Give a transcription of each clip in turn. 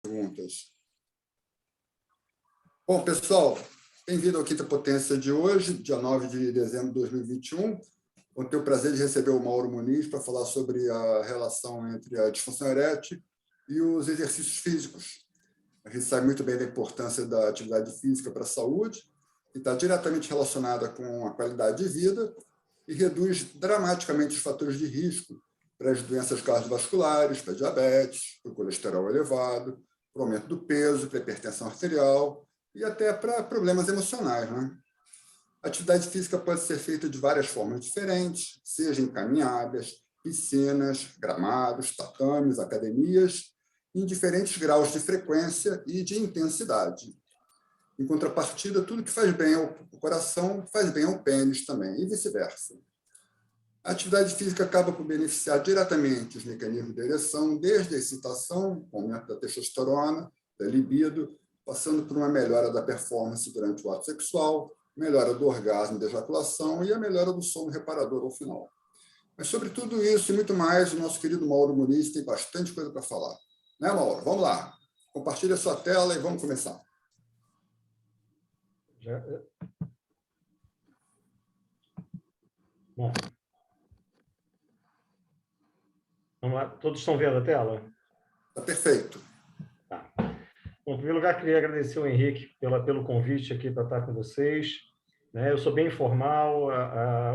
Perguntas. Bom, pessoal, bem-vindo ao Quinta Potência de hoje, dia 9 de dezembro de 2021. Vou ter o prazer de receber o Mauro Muniz para falar sobre a relação entre a disfunção erétil e os exercícios físicos. A gente sabe muito bem da importância da atividade física para a saúde, que está diretamente relacionada com a qualidade de vida e reduz dramaticamente os fatores de risco para as doenças cardiovasculares, para a diabetes, para o colesterol elevado, para o aumento do peso, para a hipertensão arterial e até para problemas emocionais, né? A atividade física pode ser feita de várias formas diferentes, seja em caminhadas, piscinas, gramados, tatames, academias, em diferentes graus de frequência e de intensidade. Em contrapartida, tudo que faz bem ao coração faz bem ao pênis também, e vice-versa. A atividade física acaba por beneficiar diretamente os mecanismos de ereção, desde a excitação, o aumento da testosterona, da libido, passando por uma melhora da performance durante o ato sexual, melhora do orgasmo e da ejaculação e a melhora do sono reparador ao final. Mas sobre tudo isso e muito mais, o nosso querido Mauro Muniz tem bastante coisa para falar. Né, Mauro? Vamos lá. Compartilhe a sua tela e vamos começar. Bom. Vamos lá. Todos estão vendo a tela? Está perfeito. Tá. Bom, em primeiro lugar, queria agradecer ao Henrique pelo convite aqui para estar com vocês. Eu sou bem informal,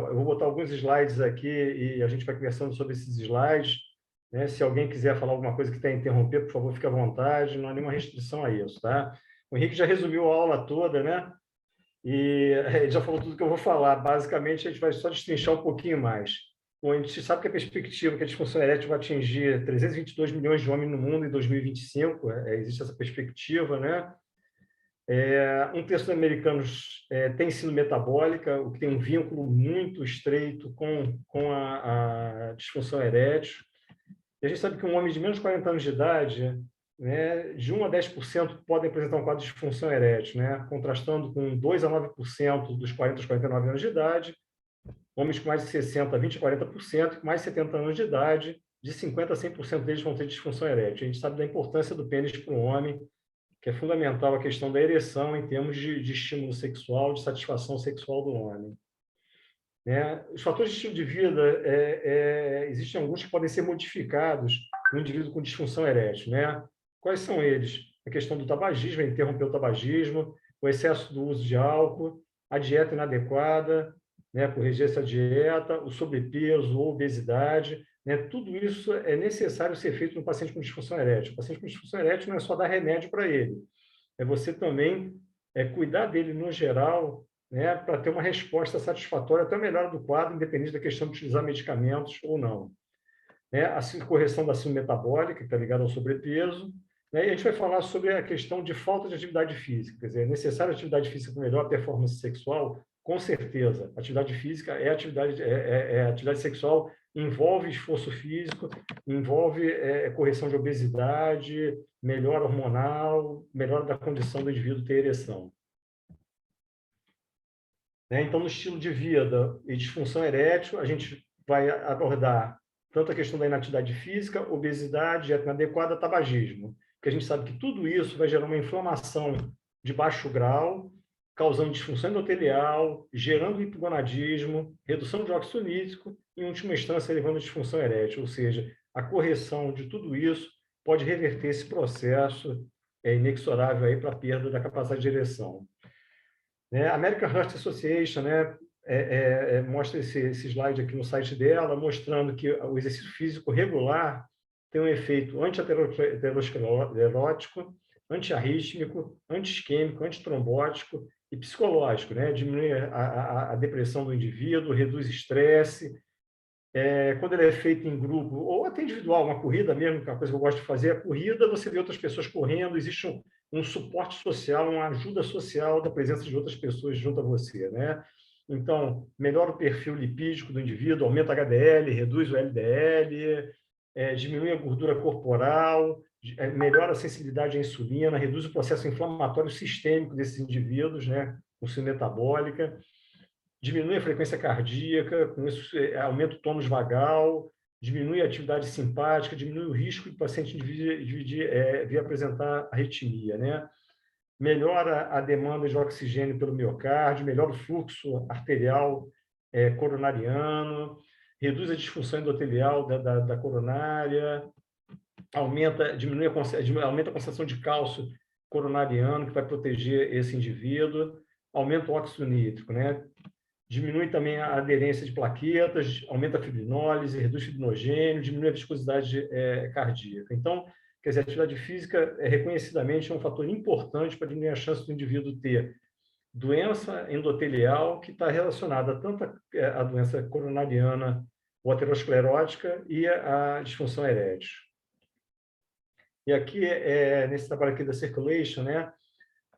eu vou botar alguns slides aqui e a gente vai conversando sobre esses slides. Se alguém quiser falar alguma coisa que tenha interromper, por favor, fique à vontade, não há nenhuma restrição a isso. Tá? O Henrique já resumiu a aula toda, né? E ele já falou tudo que eu vou falar. Basicamente, a gente vai só destrinchar um pouquinho mais. Bom, a gente sabe que a perspectiva que a disfunção erétil vai atingir 322 milhões de homens no mundo em 2025, existe essa perspectiva, né? Um terço dos americanos tem síndrome metabólica, o que tem um vínculo muito estreito com a disfunção erétil. E a gente sabe que um homem de menos de 40 anos de idade, né, de 1 a 10% podem apresentar um quadro de disfunção erétil, né, contrastando com 2 a 9% dos 40 aos 49 anos de idade, homens com mais de 60, 20 a 40%, com mais de 70 anos de idade, de 50 a 100% deles vão ter disfunção erétil. A gente sabe da importância do pênis para o homem, que é fundamental a questão da ereção em termos de estímulo sexual, de satisfação sexual do homem. Os fatores de estilo de vida, existem alguns que podem ser modificados no indivíduo com disfunção erétil. Quais são eles? A questão do tabagismo, interromper o tabagismo, o excesso do uso de álcool, a dieta inadequada, corrigir essa dieta, o sobrepeso ou obesidade. Tudo isso é necessário ser feito no paciente com disfunção erétil. O paciente com disfunção erétil não é só dar remédio para ele, é você também cuidar dele no geral, para ter uma resposta satisfatória até a melhora do quadro, independente da questão de utilizar medicamentos ou não. A correção da síndrome metabólica, que está ligada ao sobrepeso, e a gente vai falar sobre a questão de falta de atividade física, quer dizer, é necessária atividade física para melhor performance sexual? Com certeza. Atividade física atividade sexual, envolve esforço físico, envolve correção de obesidade, melhora hormonal, melhora da condição do indivíduo ter ereção. Então, no estilo de vida e disfunção erétil, a gente vai abordar tanto a questão da inatividade física, obesidade, dieta inadequada, tabagismo, porque a gente sabe que tudo isso vai gerar uma inflamação de baixo grau, causando disfunção endotelial, gerando hipogonadismo, redução de óxido nítrico e, em última instância, levando a disfunção erétil, ou seja, a correção de tudo isso pode reverter esse processo inexorável para a perda da capacidade de ereção. A American Heart Association mostra esse slide aqui no site dela, mostrando que o exercício físico regular tem um efeito anti-aterosclerótico, antiarrítmico, anti-isquêmico, antitrombótico e psicológico. Diminui a depressão do indivíduo, reduz estresse. Quando ele é feito em grupo, ou até individual, uma corrida mesmo, que é uma coisa que eu gosto de fazer, a corrida, você vê outras pessoas correndo, existe um suporte social, uma ajuda social da presença de outras pessoas junto a você. Então, melhora o perfil lipídico do indivíduo, aumenta a HDL, reduz o LDL, diminui a gordura corporal, melhora a sensibilidade à insulina, reduz o processo inflamatório sistêmico desses indivíduos, com síndrome metabólica, diminui a frequência cardíaca, com isso aumenta o tônus vagal, diminui a atividade simpática, diminui o risco do paciente vir apresentar arritmia, né? Melhora a demanda de oxigênio pelo miocárdio, melhora o fluxo arterial coronariano, reduz a disfunção endotelial da coronária, aumenta a concentração de cálcio coronariano, que vai proteger esse indivíduo, aumenta o óxido nítrico, né? Diminui também a aderência de plaquetas, aumenta a fibrinólise, reduz fibrinogênio, diminui a viscosidade cardíaca. Então, quer dizer, a atividade física reconhecidamente é um fator importante para diminuir a chance do indivíduo ter doença endotelial, que está relacionada tanto à doença coronariana ou aterosclerótica e à disfunção erétil. E aqui, nesse trabalho aqui da Circulation, né,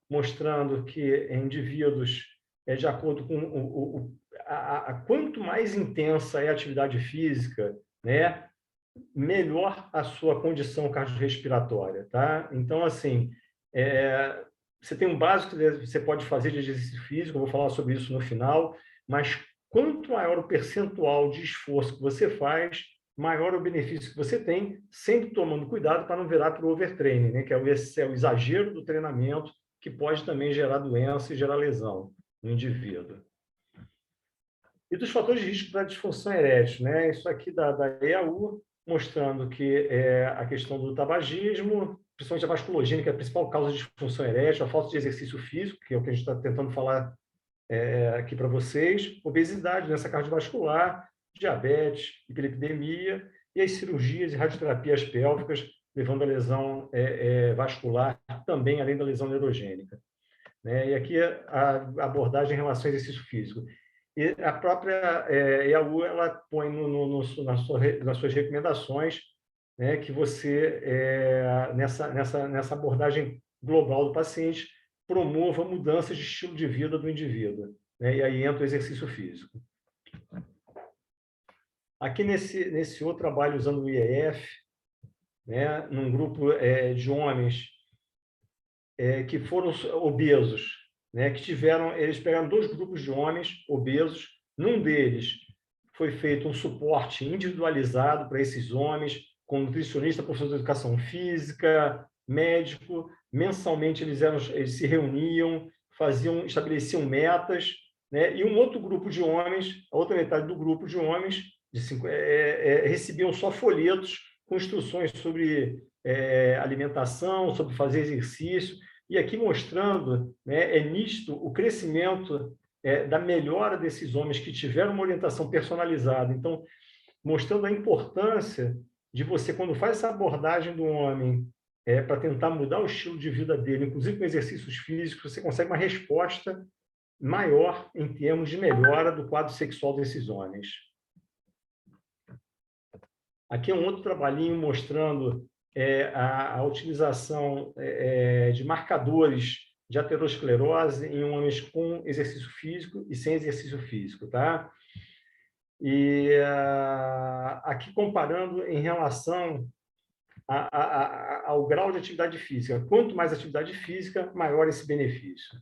mostrando que em indivíduos, de acordo com quanto mais intensa é a atividade física, né, melhor a sua condição cardiorrespiratória, tá? Então, assim, você tem um básico que você pode fazer de exercício físico, eu vou falar sobre isso no final, mas quanto maior o percentual de esforço que você faz, maior o benefício que você tem, sempre tomando cuidado para não virar para o overtraining, né? Que é o exagero do treinamento, que pode também gerar doença e gerar lesão no indivíduo. E dos fatores de risco da disfunção erétil, né? Isso aqui da EAU, mostrando que a questão do tabagismo, principalmente a vasculogênia, que é a principal causa de disfunção erétil, a falta de exercício físico, que é o que a gente está tentando falar aqui para vocês, obesidade, doença cardiovascular, diabetes, hiperlipidemia e as cirurgias e radioterapias pélvicas, levando a lesão vascular também, além da lesão neurogênica. Né? E aqui a abordagem em relação ao exercício físico. E a própria EAU, ela põe nas suas recomendações, né, que você, nessa abordagem global do paciente, promova mudanças de estilo de vida do indivíduo. Né? E aí entra o exercício físico. Aqui nesse outro trabalho, usando o IEF, né, num grupo de homens que foram obesos, né, eles pegaram 2 grupos de homens obesos, num deles foi feito um suporte individualizado para esses homens, com nutricionista, professor de educação física, médico. Mensalmente eles se reuniam, estabeleciam metas, né, e um outro grupo de homens, a outra metade do grupo de homens, recebiam só folhetos com instruções sobre alimentação, sobre fazer exercício, e aqui mostrando, né, nítido o crescimento da melhora desses homens que tiveram uma orientação personalizada. Então, mostrando a importância de você, quando faz essa abordagem do homem para tentar mudar o estilo de vida dele, inclusive com exercícios físicos, você consegue uma resposta maior em termos de melhora do quadro sexual desses homens. Aqui é um outro trabalhinho mostrando a utilização de marcadores de aterosclerose em homens com exercício físico e sem exercício físico, tá? E aqui comparando em relação ao grau de atividade física. Quanto mais atividade física, maior esse benefício.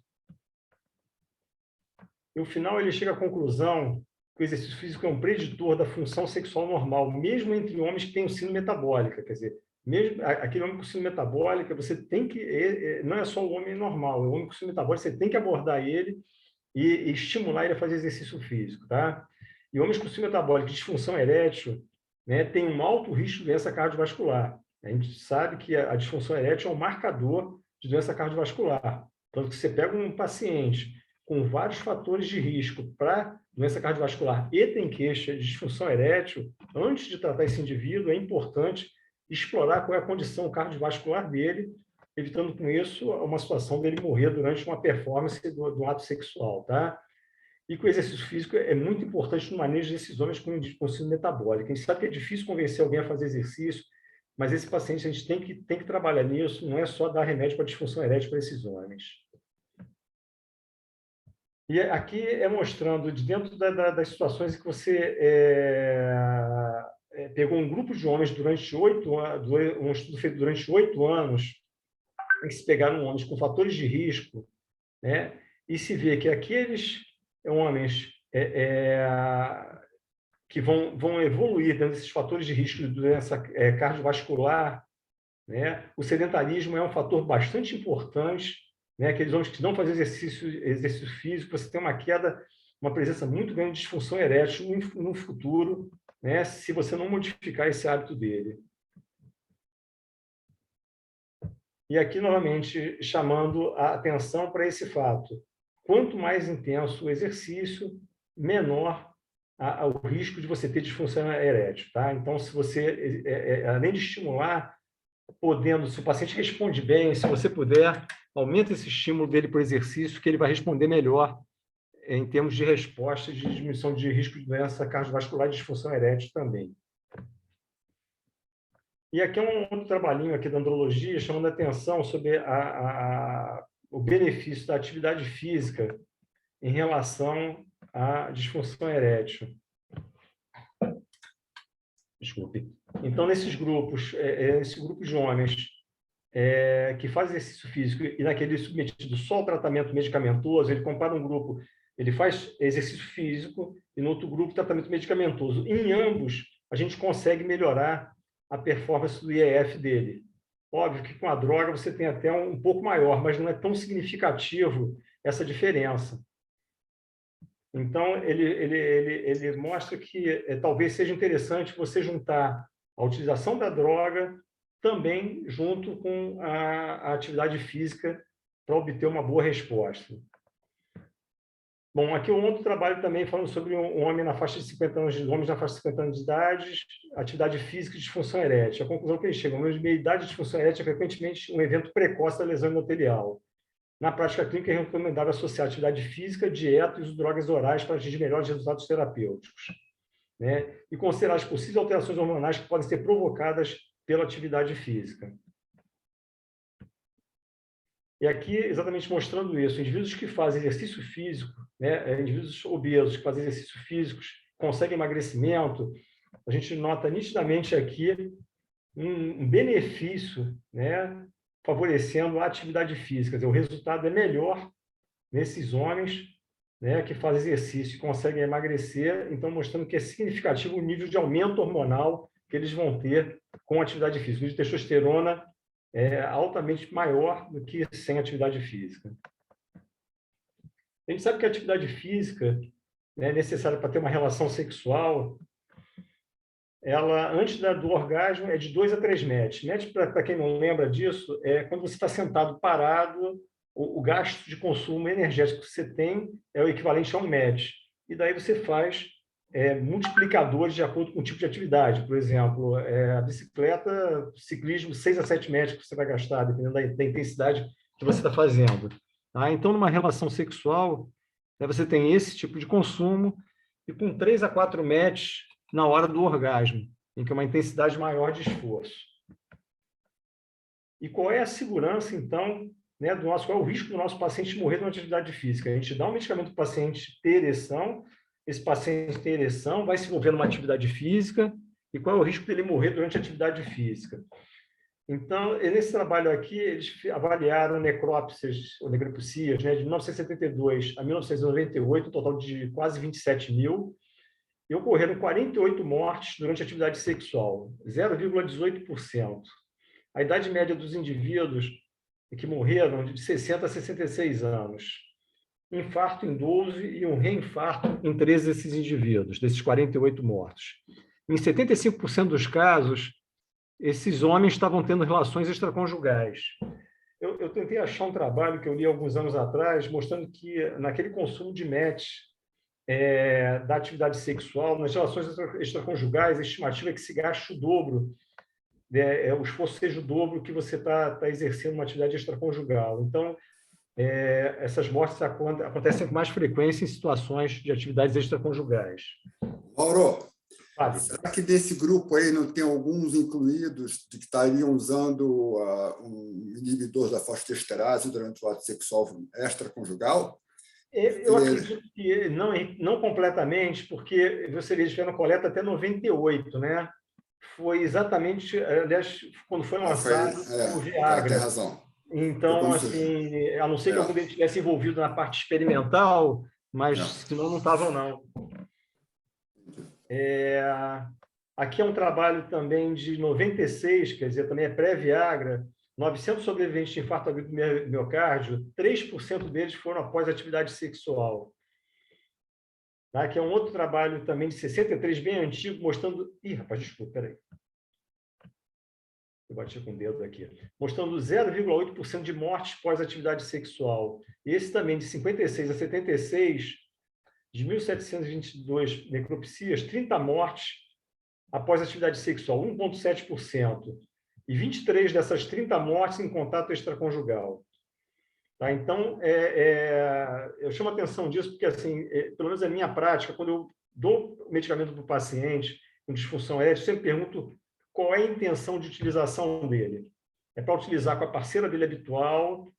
E no final ele chega à conclusão que o exercício físico é um preditor da função sexual normal, mesmo entre homens que têm síndrome metabólica. Quer dizer, mesmo aquele homem com síndrome metabólica, você tem que... Não é só o homem normal, é o homem com síndrome metabólica, você tem que abordar ele e estimular ele a fazer exercício físico, tá? E homens com síndrome metabólica e disfunção erétil, né, têm um alto risco de doença cardiovascular. A gente sabe que a disfunção erétil é um marcador de doença cardiovascular. Tanto que você pega um paciente com vários fatores de risco para doença cardiovascular e tem queixa de disfunção erétil, antes de tratar esse indivíduo, é importante explorar qual é a condição cardiovascular dele, evitando com isso uma situação dele morrer durante uma performance do ato sexual, tá? E que o exercício físico é muito importante no manejo desses homens com síndrome metabólica. A gente sabe que é difícil convencer alguém a fazer exercício, mas esse paciente a gente tem que trabalhar nisso, não é só dar remédio para disfunção erétil para esses homens. E aqui mostrando, de dentro das situações em que você pegou um grupo de homens durante 8 anos, um estudo feito durante 8 anos, em que se pegaram homens com fatores de risco, né, e se vê que aqueles homens que vão evoluir dentro desses fatores de risco de doença cardiovascular, né? O sedentarismo é um fator bastante importante, né? Aqueles homens que não fazem exercício físico, você tem uma queda, uma presença muito grande de disfunção erétil no futuro, né? Se você não modificar esse hábito dele. E aqui, novamente, chamando a atenção para esse fato. Quanto mais intenso o exercício, menor o risco de você ter disfunção erétil. Tá? Então, se você, além de estimular, se o paciente responde bem, se você puder, aumenta esse estímulo dele para o exercício, que ele vai responder melhor em termos de resposta de diminuição de risco de doença cardiovascular e disfunção erétil também. E aqui é um outro trabalhinho aqui da andrologia, chamando a atenção sobre o benefício da atividade física em relação à disfunção erétil. Desculpe. Então, nesses grupos, esse grupo de homens que fazem exercício físico e naquele submetido só ao tratamento medicamentoso, ele compara um grupo, ele faz exercício físico e no outro grupo tratamento medicamentoso. Em ambos, a gente consegue melhorar a performance do IEF dele. Óbvio que com a droga você tem até um pouco maior, mas não é tão significativo essa diferença. Então, ele mostra que talvez seja interessante você juntar a utilização da droga também junto com a atividade física para obter uma boa resposta. Bom, aqui um outro trabalho também falando sobre um homem na faixa de 50 anos, homens na faixa de 50 anos de idade, atividade física e disfunção erétil. A conclusão que eles chegam, homens de meia idade e disfunção erétil é frequentemente um evento precoce da lesão endotelial. Na prática clínica, é recomendável associar atividade física, dieta e uso de drogas orais para atingir melhores resultados terapêuticos, né? E considerar as possíveis alterações hormonais que podem ser provocadas pela atividade física. E aqui, exatamente mostrando isso, indivíduos que fazem exercício físico, né, indivíduos obesos que fazem exercício físicos, conseguem emagrecimento, a gente nota nitidamente aqui um benefício, né, favorecendo a atividade física. Quer dizer, o resultado é melhor nesses homens, né, que fazem exercício e conseguem emagrecer, então mostrando que é significativo o nível de aumento hormonal que eles vão ter com atividade física. O nível de testosterona é altamente maior do que sem atividade física. A gente sabe que a atividade física é necessária para ter uma relação sexual. Ela, antes do orgasmo, é de 2 a 3 METs. MET, para quem não lembra disso, é quando você está sentado parado, o gasto de consumo energético que você tem é o equivalente a 1 MET. E daí você faz multiplicadores de acordo com o tipo de atividade. Por exemplo, a bicicleta, ciclismo, 6 a 7 metros que você vai gastar, dependendo da intensidade que você está fazendo. Tá? Então, numa relação sexual, você tem esse tipo de consumo e com 3 a 4 metros na hora do orgasmo, em que é uma intensidade maior de esforço. E qual é a segurança, então, né, qual é o risco do nosso paciente morrer durante a atividade física? A gente dá um medicamento para o paciente ter ereção, esse paciente tem ereção, vai se envolver numa atividade física, e qual é o risco dele morrer durante a atividade física? Então, nesse trabalho aqui, eles avaliaram necrópsias, ou necropsias, né, de 1972 a 1998, um total de quase 27 mil, e ocorreram 48 mortes durante a atividade sexual, 0,18%. A idade média dos indivíduos que morreram de 60 a 66 anos. Infarto em 12 e um reinfarto em 13 desses indivíduos, desses 48 mortos. Em 75% dos casos, esses homens estavam tendo relações extraconjugais. Eu tentei achar um trabalho que eu li alguns anos atrás, mostrando que naquele consumo de MET da atividade sexual, nas relações extraconjugais, a estimativa é que se gaste o dobro, o esforço seja o dobro que você está exercendo uma atividade extraconjugal. Então, essas mortes acontecem com mais frequência em situações de atividades extraconjugais. Mauro, será que desse grupo aí não tem alguns incluídos que estariam usando um inibidor da fosfodiesterase durante o ato sexual extraconjugal? Eu acredito que não completamente, porque você vê, tiveram coleta até 98, né? Foi exatamente, aliás, quando foi lançado o Viagra. Tem razão. Então, assim, a não ser que algum deles estivesse envolvido na parte experimental, mas senão não estavam, não. Aqui é um trabalho também de 96, quer dizer, também é pré-Viagra, 900 sobreviventes de infarto agudo do miocárdio, 3% deles foram após atividade sexual. Tá? Aqui é um outro trabalho também de 63, bem antigo, mostrando... Ih, rapaz, desculpa, peraí. Eu bati com o dedo aqui. Mostrando 0,8% de mortes pós-atividade sexual. Esse também, de 56 a 76, de 1.722 necropsias, 30 mortes após atividade sexual, 1,7%. E 23 dessas 30 mortes em contato extraconjugal. Tá? Então, eu chamo a atenção disso porque, assim, pelo menos na minha prática, quando eu dou medicamento para o paciente com disfunção erétil, eu sempre pergunto qual é a intenção de utilização dele. É para utilizar com a parceira dele habitual,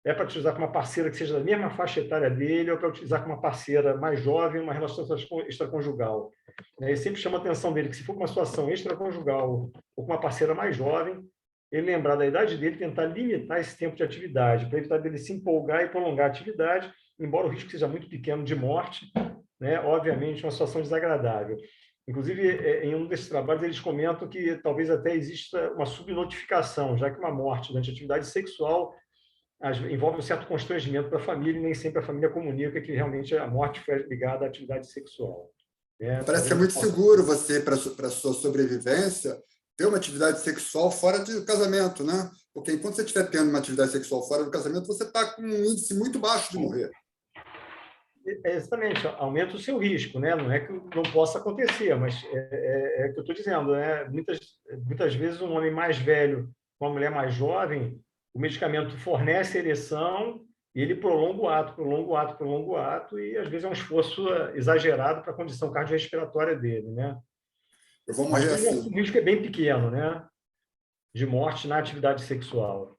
é para utilizar com uma parceira que seja da mesma faixa etária dele, ou para utilizar com uma parceira mais jovem, uma relação extraconjugal. E sempre chama a atenção dele que, se for com uma situação extraconjugal ou com uma parceira mais jovem, ele lembrar da idade dele, tentar limitar esse tempo de atividade, para evitar dele se empolgar e prolongar a atividade, embora o risco seja muito pequeno de morte, né? Obviamente, uma situação desagradável. Inclusive, em um desses trabalhos, eles comentam que talvez até exista uma subnotificação, já que uma morte durante a atividade sexual envolve um certo constrangimento para a família e nem sempre a família comunica que realmente a morte foi ligada à atividade sexual. Parece que é muito seguro você, para a sua sobrevivência, ter uma atividade sexual fora do casamento, né? Porque enquanto você estiver tendo uma atividade sexual fora do casamento, você está com um índice muito baixo de morrer. Exatamente, aumenta o seu risco, né? Não é que não possa acontecer, mas é o que eu estou dizendo, né? Muitas vezes um homem mais velho com uma mulher mais jovem, o medicamento fornece ereção e ele prolonga o ato, prolonga o ato, prolonga o ato, e às vezes é um esforço exagerado para a condição cardiorrespiratória dele, né? Eu vou morrer assim. O risco é bem pequeno, né? De morte na atividade sexual.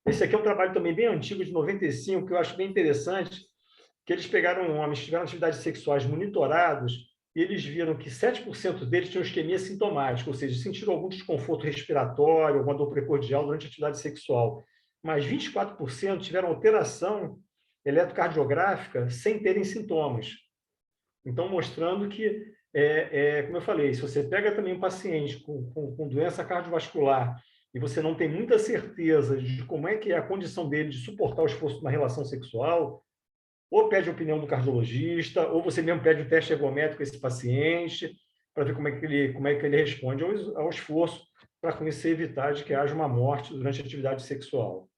Esse aqui é um trabalho também bem antigo, de 95, que eu acho bem interessante, que eles pegaram homens que tiveram atividades sexuais monitorados e eles viram que 7% deles tinham isquemia sintomática, ou seja, sentiram algum desconforto respiratório, alguma dor precordial durante a atividade sexual. Mas 24% tiveram alteração eletrocardiográfica sem terem sintomas. Então, mostrando que, como eu falei, se você pega também um paciente com doença cardiovascular e você não tem muita certeza de como é que é a condição dele de suportar o esforço na relação sexual, ou pede a opinião do cardiologista, ou você mesmo pede o teste ergométrico a esse paciente, para ver como é que ele responde ao esforço, para com isso evitar de que haja uma morte durante a atividade sexual.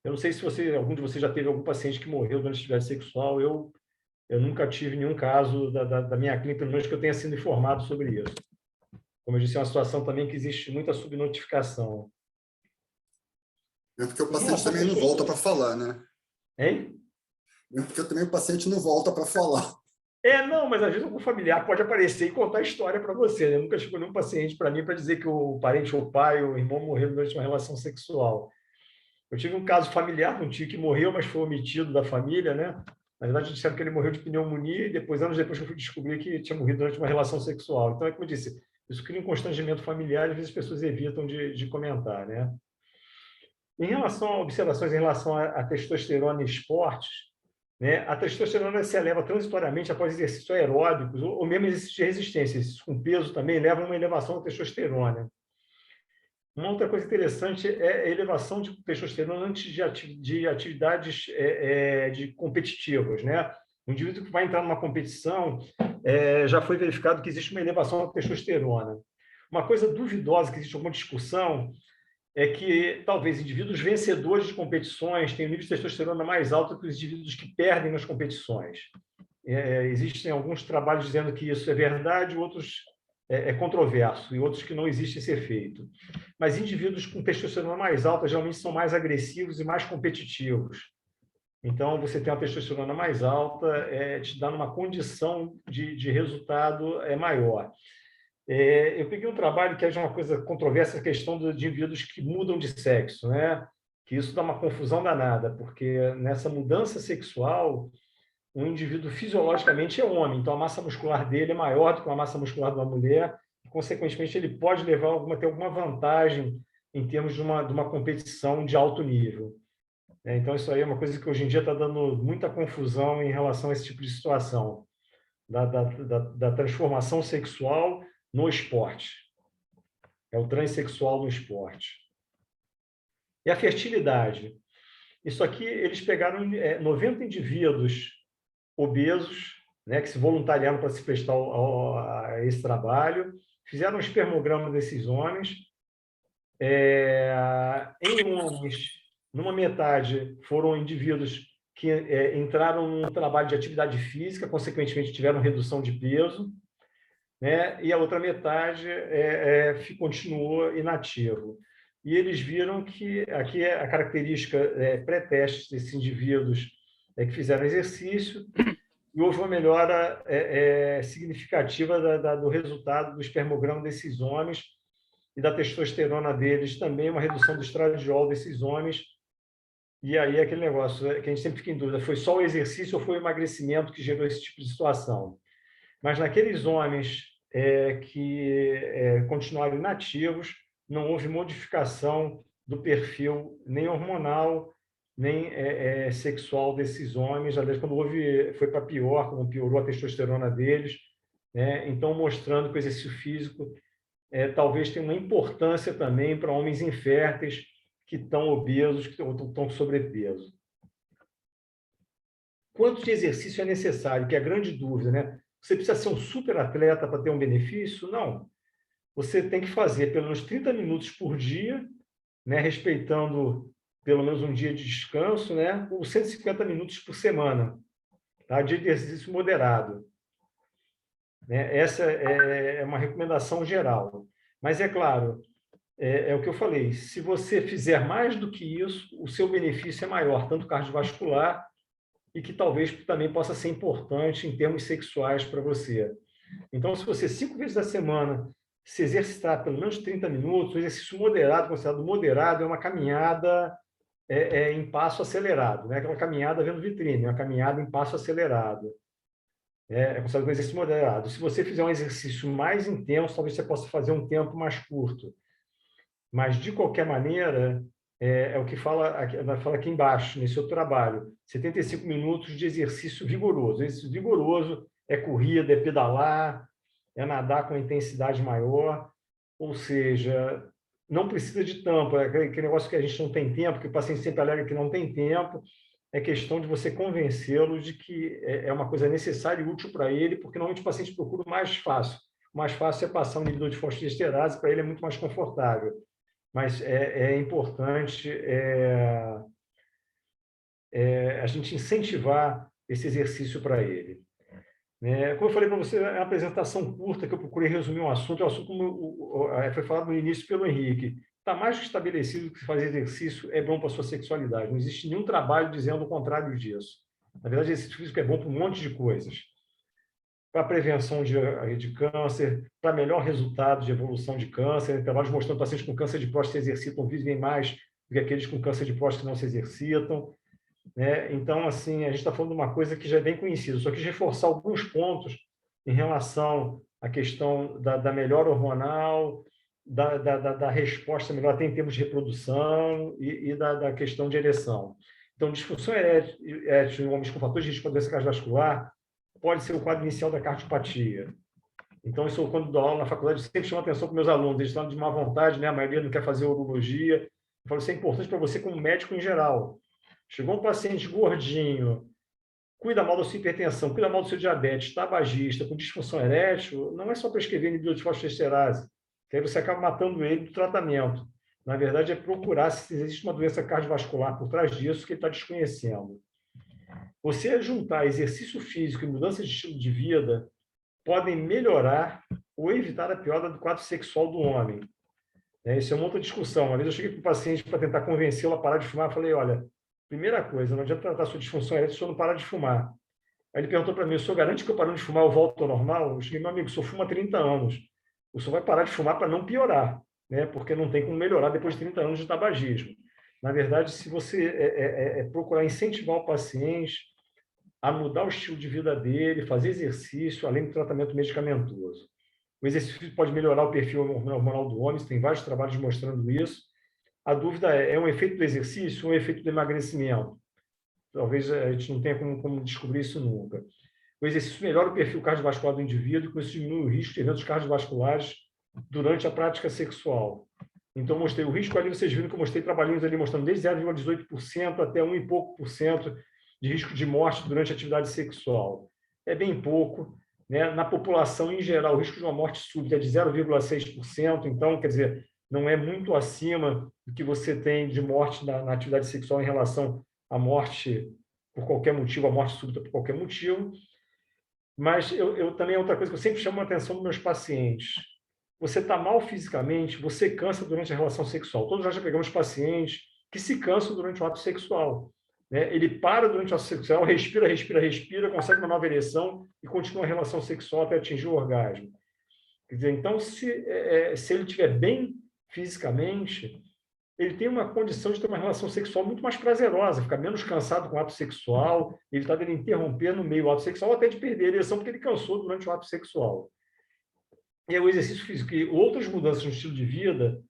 Eu não sei se algum de vocês já teve algum paciente que morreu durante a atividade sexual, eu nunca tive nenhum caso da minha clínica, pelo menos que eu tenha sido informado sobre isso. Como eu disse, é uma situação também que existe muita subnotificação. É porque o paciente também não volta para falar, né? Hein? Porque também o paciente não volta para falar. Não, mas às vezes algum familiar pode aparecer e contar a história para você, né? Nunca chegou nenhum paciente para mim para dizer que o parente ou o pai ou o irmão morreu durante uma relação sexual. Eu tive um caso familiar de um tio que morreu, mas foi omitido da família, né? Na verdade, disseram que ele morreu de pneumonia e depois, anos depois, eu fui descobrir que tinha morrido durante uma relação sexual. Então, como eu disse, isso cria um constrangimento familiar e às vezes as pessoas evitam de comentar, né? Em relação a observações em relação à testosterona em esportes, né, a testosterona se eleva transitoriamente após exercícios aeróbicos ou mesmo exercícios de resistência. Exercícios com peso também levam a uma elevação da testosterona. Uma outra coisa interessante é a elevação de testosterona antes de atividades de competitivas, né? O indivíduo que vai entrar numa competição, já foi verificado que existe uma elevação da testosterona. Uma coisa duvidosa, que existe alguma discussão, é que talvez indivíduos vencedores de competições tenham nível de testosterona mais alto que os indivíduos que perdem nas competições. Existem alguns trabalhos dizendo que isso é verdade, outros é controverso, e outros que não existe esse efeito. Mas indivíduos com testosterona mais alta geralmente são mais agressivos e mais competitivos. Então, você tem uma testosterona mais alta, te dá uma condição de resultado maior. Eu peguei um trabalho que é de uma coisa controversa, a questão de indivíduos que mudam de sexo, né? Que isso dá uma confusão danada, porque nessa mudança sexual, um indivíduo fisiologicamente é homem, então a massa muscular dele é maior do que a massa muscular de uma mulher, e, consequentemente, ele pode ter alguma vantagem em termos de uma competição de alto nível. Então, isso aí é uma coisa que hoje em dia está dando muita confusão em relação a esse tipo de situação. da transformação sexual no esporte. É o transexual no esporte. E a fertilidade. Isso aqui, eles pegaram 90 indivíduos obesos, né, que se voluntariaram para se prestar a esse trabalho, fizeram um espermograma desses homens. Em homens, numa metade, foram indivíduos que entraram num trabalho de atividade física, consequentemente tiveram redução de peso, né? E a outra metade continuou inativo. E eles viram que aqui a característica pré-teste desses indivíduos que fizeram exercício, e houve uma melhora significativa do resultado do espermograma desses homens e da testosterona deles, também uma redução do estradiol desses homens. E aí aquele negócio que a gente sempre fica em dúvida, foi só o exercício ou foi o emagrecimento que gerou esse tipo de situação? Mas naqueles homens que continuaram inativos, não houve modificação do perfil nem hormonal, nem sexual desses homens. Aliás, quando houve, foi para pior, quando piorou a testosterona deles, né? Então, mostrando que o exercício físico talvez tenha uma importância também para homens inférteis que estão obesos, que estão com sobrepeso. Quanto de exercício é necessário? Que é a grande dúvida, né? Você precisa ser um super atleta para ter um benefício? Não. Você tem que fazer pelo menos 30 minutos por dia, né, respeitando pelo menos um dia de descanso, né, ou 150 minutos por semana, tá, de exercício moderado. Né? Essa é uma recomendação geral. Mas, é claro, é o que eu falei, se você fizer mais do que isso, o seu benefício é maior, tanto cardiovascular, e que talvez também possa ser importante em termos sexuais para você. Então, se você 5 vezes da semana se exercitar pelo menos 30 minutos, o exercício moderado, considerado moderado, é uma caminhada em passo acelerado, não é aquela caminhada vendo vitrine, é uma caminhada em passo acelerado. É considerado um exercício moderado. Se você fizer um exercício mais intenso, talvez você possa fazer um tempo mais curto. Mas, de qualquer maneira, é o que fala aqui embaixo, nesse outro trabalho, 75 minutos de exercício vigoroso. Exercício vigoroso é corrida, é pedalar, é nadar com intensidade maior, ou seja, não precisa de tempo, é aquele negócio que a gente não tem tempo, que o paciente sempre alega que não tem tempo, é questão de você convencê-lo de que é uma coisa necessária e útil para ele, porque normalmente o paciente procura o mais fácil. O mais fácil é passar um inibidor de fosfodiesterase, para ele é muito mais confortável. Mas é importante a gente incentivar esse exercício para ele. Como eu falei para você, é uma apresentação curta que eu procurei resumir um assunto, como foi falado no início pelo Henrique. Está mais que estabelecido que fazer exercício é bom para a sua sexualidade. Não existe nenhum trabalho dizendo o contrário disso. Na verdade, exercício físico é bom para um monte de coisas. Para a prevenção de câncer, para melhor resultado de evolução de câncer, trabalhos mostrando que pacientes com câncer de próstata se exercitam, vivem mais do que aqueles com câncer de próstata que não se exercitam. Né? Então, assim, a gente está falando de uma coisa que já é bem conhecida. Só quis reforçar alguns pontos em relação à questão da melhora hormonal, da resposta melhor até em termos de reprodução e da questão de ereção. Então, disfunção erétil em homens com fatores de risco para doença cardiovascular pode ser o quadro inicial da cardiopatia. Então, isso, quando dou aula na faculdade, eu sempre chamo atenção para meus alunos. Eles estão de má vontade, né? A maioria não quer fazer urologia. Eu falo, isso é importante para você como médico em geral. Chegou um paciente gordinho, cuida mal da sua hipertensão, cuida mal do seu diabetes, tabagista, com disfunção erétil, não é só prescrever inibidor de fosfodiesterase, que aí você acaba matando ele do tratamento. Na verdade, é procurar se existe uma doença cardiovascular por trás disso que ele está desconhecendo. Você juntar exercício físico e mudança de estilo de vida podem melhorar ou evitar a piora do quadro sexual do homem. Isso é uma outra discussão. Uma vez eu cheguei para o paciente para tentar convencê-lo a parar de fumar, falei, olha, primeira coisa, não adianta tratar sua disfunção erétil se eu não parar de fumar. Aí ele perguntou para mim, o senhor garante que eu parando de fumar eu volto ao normal? Eu cheguei, meu amigo, o senhor fuma há 30 anos. O senhor vai parar de fumar para não piorar, né? Porque não tem como melhorar depois de 30 anos de tabagismo. Na verdade, se você procurar incentivar o paciente a mudar o estilo de vida dele, fazer exercício, além do tratamento medicamentoso. O exercício pode melhorar o perfil hormonal do homem, tem vários trabalhos mostrando isso. A dúvida é um efeito do exercício ou um efeito do emagrecimento? Talvez a gente não tenha como descobrir isso nunca. o exercício melhora o perfil cardiovascular do indivíduo e com isso diminui o risco de eventos cardiovasculares durante a prática sexual. Então, mostrei o risco ali, vocês viram que eu mostrei trabalhinhos ali mostrando desde 0,18% até 1 e pouco por cento de risco de morte durante a atividade sexual. É bem pouco, né? Na população em geral, o risco de uma morte súbita é de 0,6%, então, quer dizer, não é muito acima do que você tem de morte na atividade sexual em relação à morte por qualquer motivo, a morte súbita por qualquer motivo. Mas eu também, outra coisa que eu sempre chamo a atenção dos meus pacientes, você está mal fisicamente, você cansa durante a relação sexual. Todos nós já pegamos pacientes que se cansam durante o ato sexual, né? Ele para durante o ato sexual, respira, respira, respira, consegue uma nova ereção e continua a relação sexual até atingir o orgasmo. Quer dizer, então, se ele estiver bem fisicamente, ele tem uma condição de ter uma relação sexual muito mais prazerosa, ficar menos cansado com o ato sexual, evitar dele interromper no meio do ato sexual, ou até de perder a ereção porque ele cansou durante o ato sexual. E o exercício físico e outras mudanças no estilo de vida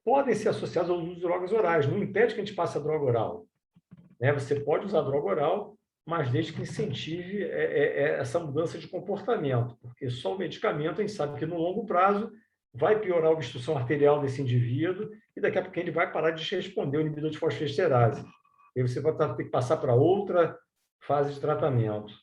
podem ser associadas ao uso de drogas orais. Não impede que a gente passe a droga oral, né? Você pode usar droga oral, mas desde que incentive essa mudança de comportamento, porque só o medicamento, a gente sabe que no longo prazo vai piorar a obstrução arterial desse indivíduo e daqui a pouco ele vai parar de responder o inibidor de fosfodiesterase. E você vai ter que passar para outra fase de tratamento.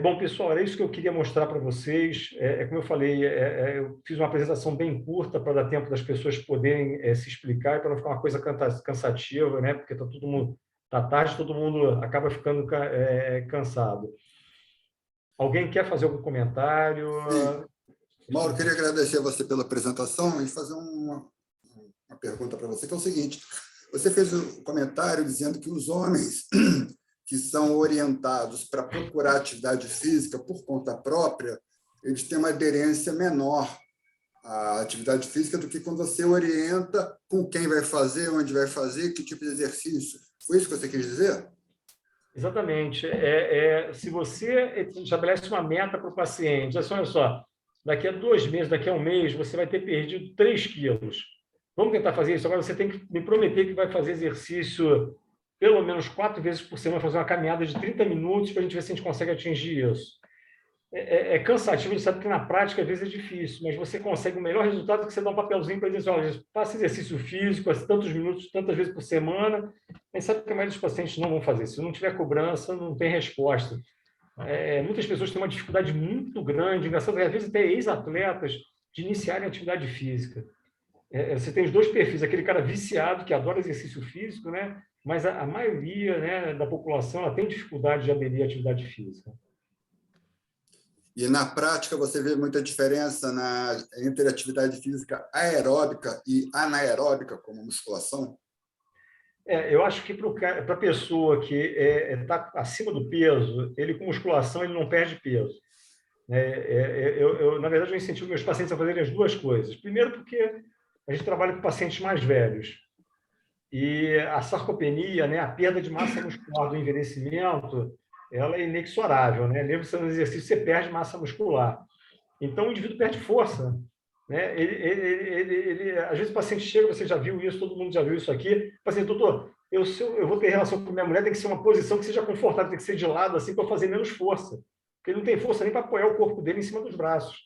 Bom, pessoal, era isso que eu queria mostrar para vocês. Como eu falei, eu fiz uma apresentação bem curta para dar tempo das pessoas poderem se explicar e para não ficar uma coisa cansativa, né? Porque está todo mundo, tá tarde, todo mundo acaba ficando cansado. Alguém quer fazer algum comentário? Sim. Mauro, queria agradecer a você pela apresentação e fazer uma pergunta para você, que é o seguinte: você fez um comentário dizendo que os homens que são orientados para procurar atividade física por conta própria, eles têm uma aderência menor à atividade física do que quando você orienta com quem vai fazer, onde vai fazer, que tipo de exercício. Foi isso que você quis dizer? Exatamente. Se você estabelece uma meta para o paciente, assim, olha só, daqui a 2 meses, daqui a 1 mês, você vai ter perdido 3 quilos. Vamos tentar fazer isso. Agora você tem que me prometer que vai fazer exercício pelo menos 4 vezes por semana, fazer uma caminhada de 30 minutos para a gente ver se a gente consegue atingir isso. É cansativo, a gente sabe que na prática às vezes é difícil, mas você consegue o melhor resultado que você dá um papelzinho para dizer, olha, faça exercício físico, tantos minutos, tantas vezes por semana. A gente sabe que a maioria dos pacientes não vão fazer. Se não tiver cobrança, não tem resposta. Muitas pessoas têm uma dificuldade muito grande, engraçado, às vezes até ex-atletas, de iniciarem atividade física. Você tem os dois perfis, aquele cara viciado que adora exercício físico, né? Mas a maioria, né, da população ela tem dificuldade de aderir à atividade física. E, na prática, você vê muita diferença entre atividade física aeróbica e anaeróbica, como musculação? Eu acho que para a pessoa que está acima do peso, ele com musculação ele não perde peso. Na verdade, eu incentivo meus pacientes a fazerem as duas coisas. Primeiro, porque a gente trabalha com pacientes mais velhos. E a sarcopenia, né, a perda de massa muscular do envelhecimento, ela é inexorável, né? Mesmo sendo exercício, você perde massa muscular. Então, o indivíduo perde força, né? Às vezes o paciente chega, você já viu isso, todo mundo já viu isso aqui, o paciente, doutor, eu vou ter relação com minha mulher, tem que ser uma posição que seja confortável, tem que ser de lado, assim, para fazer menos força. Porque ele não tem força nem para apoiar o corpo dele em cima dos braços,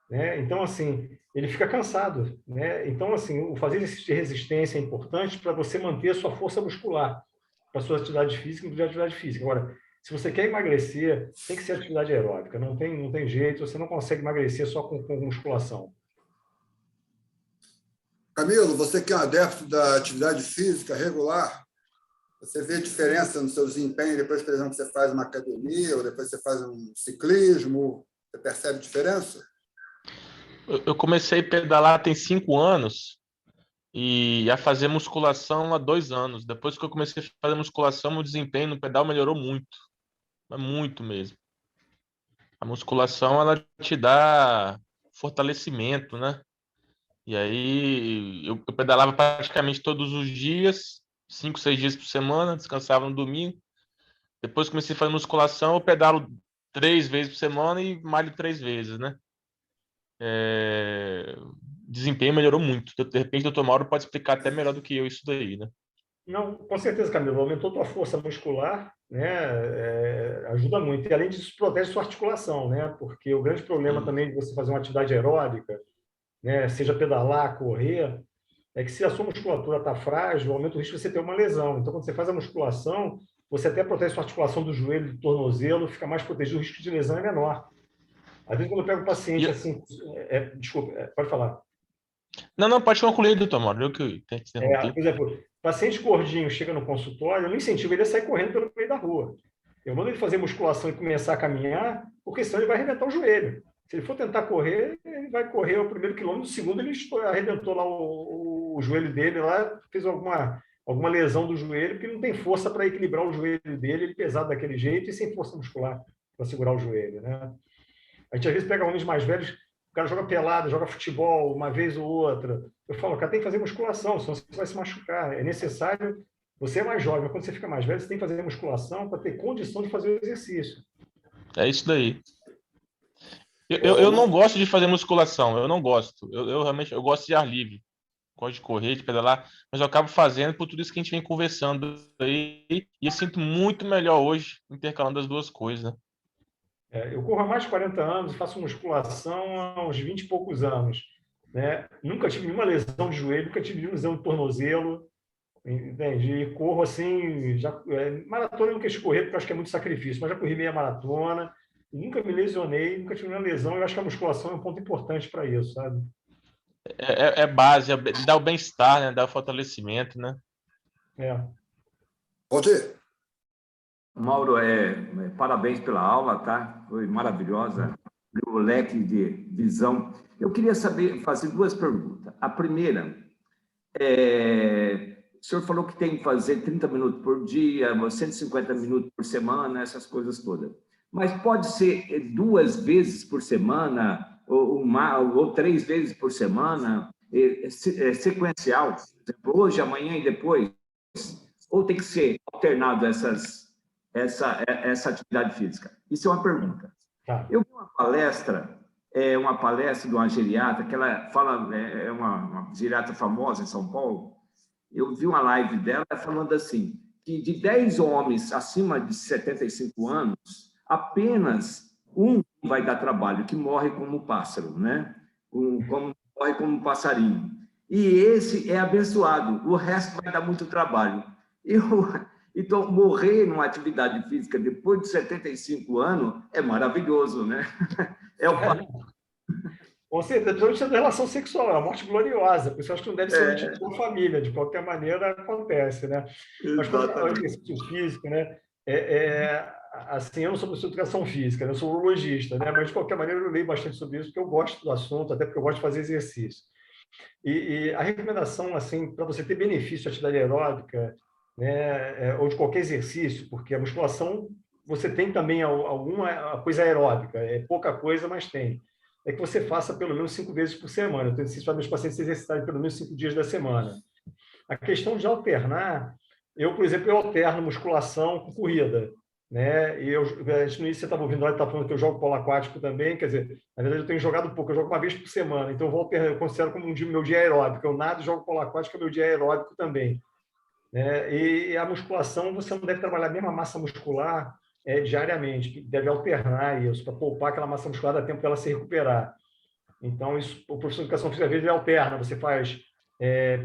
né? Então, assim, ele fica cansado, né? Então, assim, o fazer exercício de resistência é importante para você manter a sua força muscular, para a sua atividade física, inclusive atividade física. Agora, se você quer emagrecer, tem que ser atividade aeróbica, não tem jeito, você não consegue emagrecer só com musculação. Camilo, você que é um adepto da atividade física regular, você vê diferença no seu desempenho depois, por exemplo, que você faz uma academia ou depois você faz um ciclismo? Você percebe diferença? Eu comecei a pedalar tem 5 anos e a fazer musculação há 2 anos. Depois que eu comecei a fazer musculação, meu desempenho no pedal melhorou muito. Muito mesmo. A musculação, ela te dá fortalecimento, né? E aí eu pedalava praticamente todos os dias, 5, 6 dias por semana, descansava no domingo. Depois comecei a fazer musculação, eu pedalo 3 vezes por semana e malho 3 vezes, né? Desempenho melhorou muito. De repente, o Dr. Mauro pode explicar até melhor do que eu isso daí, né? Não, com certeza, Camilo, aumentou tua força muscular, né? Ajuda muito. E além disso, protege sua articulação, né? Porque o grande problema Sim. também de você fazer uma atividade aeróbica, né? Seja pedalar, correr, é que se a sua musculatura está frágil, aumenta o risco de você ter uma lesão. Então, quando você faz a musculação, você até protege sua articulação do joelho, do tornozelo, fica mais protegido, o risco de lesão é menor. Às vezes, quando eu pego um paciente E- assim, desculpa, pode falar. Não, não, pode concluir, doutor Mauro. Eu que tenho que interromper. Por exemplo, paciente gordinho chega no consultório, eu não incentivo ele a sair correndo pelo meio da rua. Eu mando ele fazer musculação e começar a caminhar, porque senão ele vai arrebentar o joelho. Se ele for tentar correr, ele vai correr o primeiro quilômetro, o segundo ele arrebentou lá o joelho dele, lá fez alguma lesão do joelho, porque ele não tem força para equilibrar o joelho dele, ele pesado daquele jeito e sem força muscular para segurar o joelho, né? A gente às vezes pega homens mais velhos, o cara joga pelada, joga futebol uma vez ou outra. Eu falo, cara, tem que fazer musculação, senão você vai se machucar. É necessário. Você é mais jovem, mas quando você fica mais velho, você tem que fazer musculação para ter condição de fazer o exercício. É isso daí. Eu não gosto de fazer musculação, eu não gosto. Eu realmente eu gosto de ar livre. Gosto de correr, de pedalar, mas eu acabo fazendo por tudo isso que a gente vem conversando aí. E eu sinto muito melhor hoje, intercalando as duas coisas, né? Eu corro há mais de 40 anos, faço musculação há uns 20 e poucos anos. Né? Nunca tive nenhuma lesão de joelho, nunca tive nenhuma lesão de tornozelo. Entende? E corro assim, maratona eu nunca quis correr, porque eu acho que é muito sacrifício, mas já corri meia maratona, nunca me lesionei, nunca tive nenhuma lesão. Eu acho que a musculação é um ponto importante para isso, sabe? É base, dá o bem-estar, né? Dá o fortalecimento, né? É. Pode ir. Mauro, parabéns pela aula, tá? Foi maravilhosa, abriu o leque de visão. Eu queria fazer duas perguntas. A primeira, o senhor falou que tem que fazer 30 minutos por dia, 150 minutos por semana, essas coisas todas. Mas pode ser 2 vezes por semana, ou 3 vezes por semana, sequencial, por exemplo, hoje, amanhã e depois? Ou tem que ser alternado essa atividade física? Isso é uma pergunta. Tá. Eu vi uma palestra de uma geriatra, que ela fala, é uma geriatra famosa em São Paulo. Eu vi uma live dela falando assim, que de 10 homens acima de 75 anos, apenas um vai dar trabalho, que morre como pássaro, né? Morre como passarinho. E esse é abençoado, o resto vai dar muito trabalho. Então, morrer numa atividade física depois de 75 anos é maravilhoso, né? Com certeza, principalmente na relação sexual, é uma morte gloriosa, por isso eu acho que não deve ser omitido pela família, de qualquer maneira acontece, né? Mas quando é exercício físico, né? Assim, eu não sou professor de educação física, né? Eu sou urologista, né? Mas de qualquer maneira eu leio bastante sobre isso, porque eu gosto do assunto, até porque eu gosto de fazer exercício. E a recomendação, assim, para você ter benefício da atividade aeróbica, né, ou de qualquer exercício, porque a musculação você tem também alguma coisa aeróbica, é pouca coisa, mas tem. É que você faça pelo menos 5 vezes por semana. Eu tenho insistido para meus pacientes se exercitarem pelo menos 5 dias da semana. A questão de alternar, eu, por exemplo, eu alterno musculação com corrida. Né? E a gente no início você estava ouvindo lá, está falando que eu jogo polo aquático também, quer dizer, na verdade eu tenho jogado pouco, eu jogo uma vez por semana, então eu considero como meu dia aeróbico, eu nado e jogo polo aquático, é meu dia aeróbico também. Né? E a musculação, você não deve trabalhar a mesma massa muscular diariamente, deve alternar isso, para poupar aquela massa muscular, dá tempo dela se recuperar. Então, isso, o professor de educação física, às vezes, ele alterna, você faz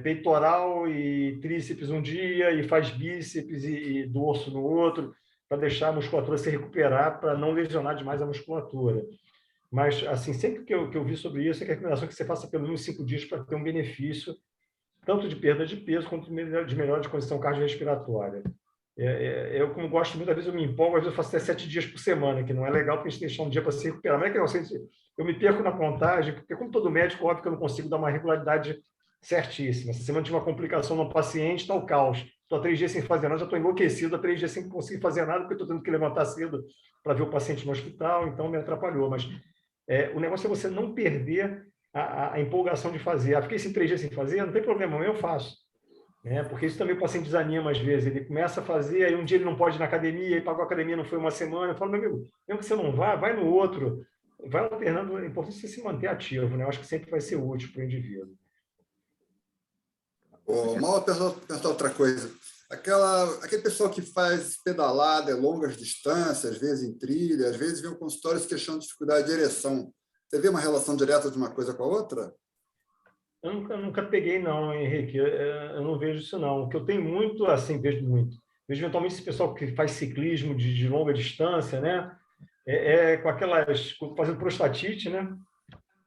peitoral e tríceps um dia, e faz bíceps e dorso no outro, para deixar a musculatura se recuperar, para não lesionar demais a musculatura. Mas, assim, sempre que eu vi sobre isso, é que a recomendação é que você faça pelo menos 5 dias para ter um benefício, tanto de perda de peso, quanto de melhora de condição cardiorrespiratória. Eu, como gosto muito, às vezes eu me empolgo, às vezes eu faço até 7 dias por semana, que não é legal, porque a gente deixar um dia para se recuperar. Mas é que não, eu me perco na contagem, porque como todo médico, óbvio que eu não consigo dar uma regularidade certíssima. Essa semana tive uma complicação no paciente, está o caos. Estou há 3 dias sem fazer nada, já estou enlouquecido, há 3 dias sem conseguir fazer nada, porque estou tendo que levantar cedo para ver o paciente no hospital, então me atrapalhou. Mas o negócio é você não perder a empolgação de fazer. Fiquei esses 3 dias sem fazer, não tem problema, eu faço. Porque isso também o paciente desanima às vezes. Ele começa a fazer, aí um dia ele não pode ir na academia, e pagou a academia, não foi uma semana. Eu falo, meu amigo, mesmo que você não vá, vai no outro. Vai alternando, é importante você se manter ativo, né? Eu acho que sempre vai ser útil para o indivíduo. Mal pensar outra coisa. Aquele pessoal que faz pedalada, longas distâncias, às vezes em trilha, às vezes vem ao consultório se queixando de dificuldade de ereção. Você vê uma relação direta de uma coisa com a outra? Eu nunca peguei, não, Henrique. Eu não vejo isso, não. O que eu tenho muito, assim, vejo muito. Vejo eventualmente esse pessoal que faz ciclismo de longa distância, né? Com aquelas... fazendo prostatite, né?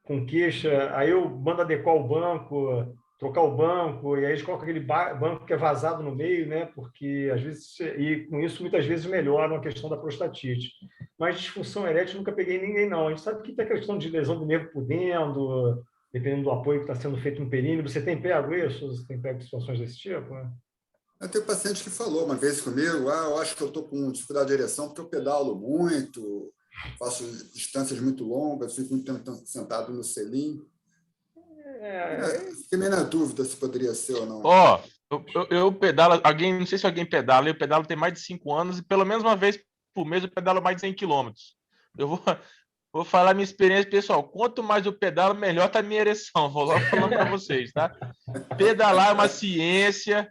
Com queixa. Aí eu mando adequar o banco, trocar o banco, e aí eles colocam aquele banco que é vazado no meio, né? Porque, às vezes... E com isso, muitas vezes, melhoram a questão da prostatite. Mas disfunção erétil, nunca peguei ninguém, não. A gente sabe que tem a questão de lesão do nervo pudendo, dependendo do apoio que está sendo feito no períneo. Você tem pego isso? Você tem pego situações desse tipo? Eu tenho paciente que falou uma vez comigo, eu acho que eu estou com dificuldade de ereção porque eu pedalo muito, faço distâncias muito longas, fico muito tempo sentado no selim. Fiquei meio na dúvida se poderia ser ou não. Eu pedalo, não sei se alguém pedala, eu pedalo tem mais de 5 anos e pelo menos uma vez por mês eu pedalo mais de 100 quilômetros. Eu vou falar minha experiência pessoal. Quanto mais eu pedalo, melhor tá a minha ereção. Vou logo falando para vocês, tá? Pedalar é uma ciência.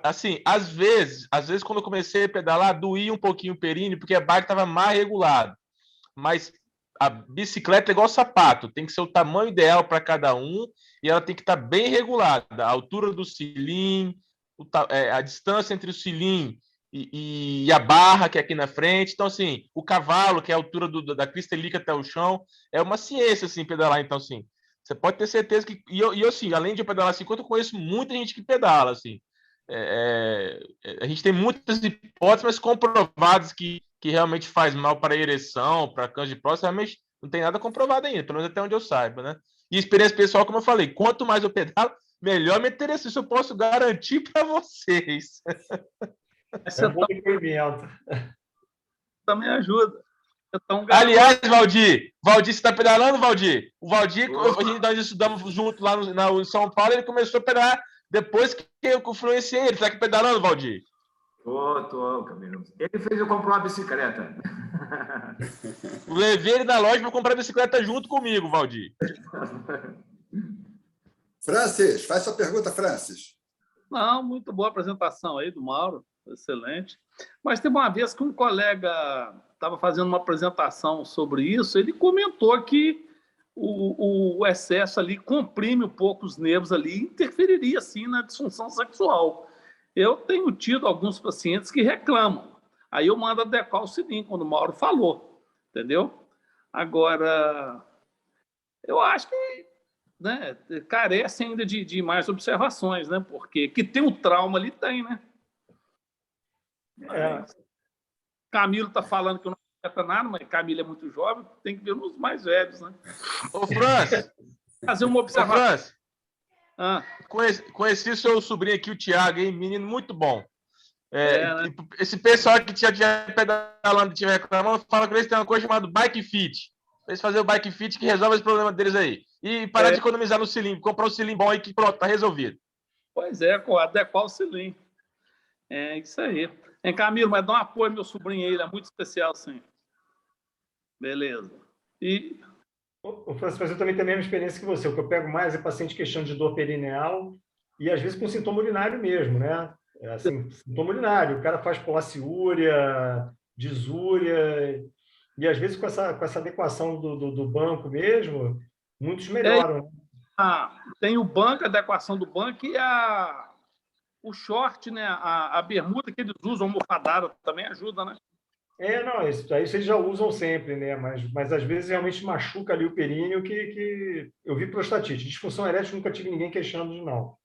Assim, às vezes, quando eu comecei a pedalar, doía um pouquinho o períneo, porque a bike estava mais regulada. Mas a bicicleta é igual sapato, tem que ser o tamanho ideal para cada um e ela tem que estar bem regulada. A altura do cilim, a distância entre o cilim e a barra, que é aqui na frente. Então, assim, o cavalo, que é a altura da crista helica até o chão, é uma ciência, assim, pedalar. Então, assim, você pode ter certeza que... E eu assim, além de eu pedalar assim, eu conheço muita gente que pedala, assim. A gente tem muitas hipóteses, mas comprovadas que realmente faz mal para a ereção, para câncer de próstata, realmente não tem nada comprovado ainda, pelo menos até onde eu saiba, né? E experiência pessoal, como eu falei, quanto mais eu pedalo, melhor me interessa. Isso eu posso garantir para vocês. É um bom depoimento. Também ajuda. Aliás, Valdir, você está pedalando, Valdir? O Valdir, nós estudamos junto lá em São Paulo, ele começou a pedalar depois que eu influenciei ele. Está aqui pedalando, Valdir? Tô, Camilo. Ele fez eu comprar uma bicicleta. Levei ele na loja para comprar a bicicleta junto comigo, Valdir. Francis, faz sua pergunta, Francis. Não, muito boa apresentação aí do Mauro, excelente. Mas teve uma vez que um colega estava fazendo uma apresentação sobre isso, ele comentou que o excesso ali comprime um pouco os nervos ali e interferiria, sim, na disfunção sexual. Eu tenho tido alguns pacientes que reclamam. Aí eu mando adequar o cilim, quando o Mauro falou, entendeu? Agora, eu acho que, né, carece ainda de mais observações, né? Porque que tem um trauma ali, tem, né? Camilo está falando que eu não afeta nada, mas Camilo é muito jovem, tem que ver nos mais velhos, né? Ô, Franz! Fazer uma observação. Conheci seu sobrinho aqui, o Thiago, hein? Menino muito bom. Né? Esse pessoal que tinha pedalando, tinha reclamando, fala que eles têm uma coisa chamada Bike Fit. Eles fazem o Bike Fit que resolve esse problema deles aí. E parar de economizar no cilindro, comprar um cilindro bom aí que pronto, tá resolvido. Pois é, adequar o cilindro. É isso aí. Hein, Camilo, mas dá um apoio, meu sobrinho aí, ele é muito especial, sim. Beleza. E... Francisco, mas eu também tenho a mesma experiência que você. O que eu pego mais é paciente queixando de dor perineal e, às vezes, com sintoma urinário mesmo, né? Assim, sintoma urinário. O cara faz polaciúria, disúria, e, às vezes, com essa adequação do banco mesmo, muitos melhoram. Tem o banco, a adequação do banco e o short, né? A bermuda que eles usam, almofadada, também ajuda, né? Não, isso aí vocês já usam sempre, né? Mas às vezes realmente machuca ali o períneo que eu vi prostatite. Disfunção erétil nunca tive ninguém queixando de não.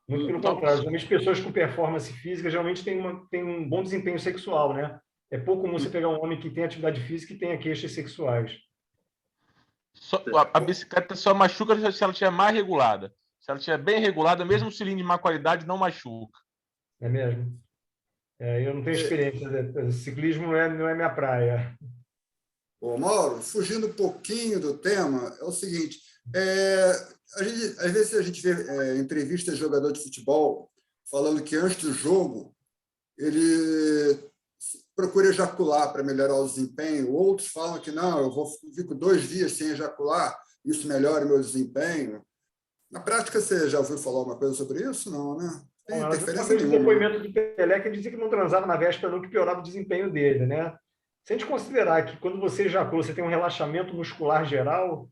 Muito pelo contrário. Geralmente pessoas com performance física geralmente têm um bom desempenho sexual, né? É pouco comum você pegar um homem que tem atividade física e tenha queixas sexuais. A bicicleta só machuca se ela estiver mais regulada. Se ela estiver bem regulada, mesmo o cilindro de má qualidade não machuca. É mesmo? Eu não tenho experiência. Ciclismo não é minha praia. Ô, Mauro, fugindo um pouquinho do tema, é o seguinte, às vezes a gente vê entrevistas de jogador de futebol falando que antes do jogo ele procura ejacular para melhorar o desempenho. Outros falam que não, fico 2 dias sem ejacular, isso melhora o meu desempenho. Na prática, você já ouviu falar uma coisa sobre isso? Não, né? Tem Uma interferência vez o nenhuma. depoimento do Pelé, que ele dizia que não transava na véspera, não, que piorava o desempenho dele, né? Se a gente considerar que quando você ejacula, você tem um relaxamento muscular geral,